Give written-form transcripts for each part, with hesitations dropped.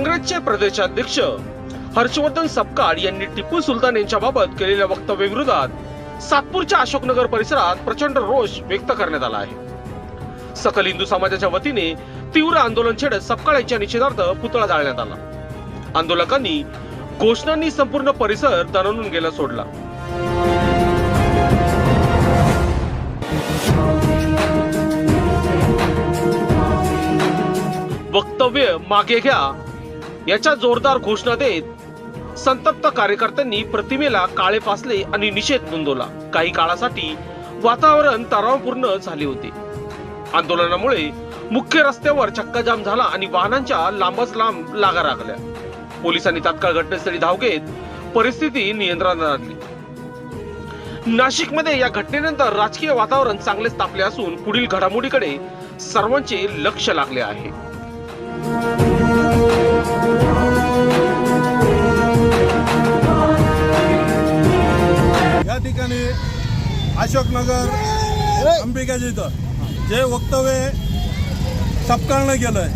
काँग्रेसचे प्रदेशाध्यक्ष हर्षवर्धन सपकाळ यांनी टिपू सुलतान यांच्या बाबत केलेल्या वक्तव्याविरोधात सातपूरच्या अशोकनगर परिसरात प्रचंड रोष व्यक्त करण्यात आला आहे। सकल हिंदू समाजाच्या वतीने तीव्र आंदोलन छेडत सपकाळ यांच्या निषेधार्थ पुतळा जाळण्यात आला। आंदोलकांनी घोषणांनी संपूर्ण परिसर दणाणून गेला सोडला। वक्तव्य मागे घ्या याच्या जोरदार घोषणा देत संतप्त कार्यकर्त्यांनी प्रतिमेला काळे फासले आणि निषेध नोंदवला। काही काळासाठी वातावरण तणावपूर्ण झाले होते। आंदोलनामुळे मुख्य रस्त्यावर चक्काजाम झाला आणि वाहनांच्या लांबच लांब लागा लागल्या। पोलिसांनी तात्काळ घटनास्थळी धाव घेत परिस्थिती नियंत्रणात आणली। नाशिकमध्ये या घटनेनंतर राजकीय वातावरण चांगलेच तापले असून पुढील घडामोडीकडे सर्वांचे लक्ष लागले आहे। या ठिकाणी अशोकनगर अंबिकाजी जे वक्तव्य सपकाळनं केलंय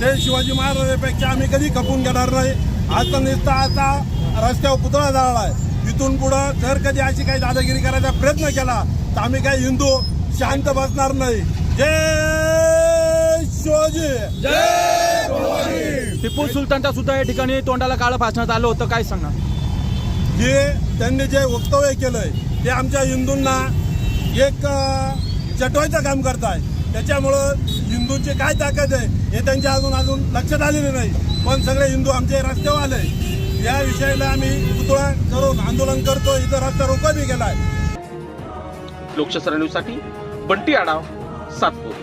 ते शिवाजी महाराजांपेक्षा आम्ही कधी खपून घेणार नाही। आता नुसता आता रस्त्यावर पुतळा जाळलाय। इथून पुढं जर कधी अशी काही दादागिरी करायचा प्रयत्न केला तर आम्ही काही हिंदू शांत बसणार नाही। जय शिवाजी, जय शिवाजी। टिपू सुलतानच्या सुद्धा या ठिकाणी तोंडाला काळं फासण्यात आलं होतं, काय सांगणार? हे त्यांनी जे वक्तव्य केलंय ते आमच्या हिंदूंना एक चटवायचं काम करताय। त्याच्यामुळं हिंदूंची काय ताकद आहे हे त्यांच्या अजून लक्षात आलेले नाही। पण सगळे हिंदू आमचे रस्त्यावर आले। या विषयाला आम्ही पुतळा करून आंदोलन करतो। इथं रस्ता रोको बी केलाय। लोकशास्त्र न्यूजसाठी बंटी आढाव, सातपूर।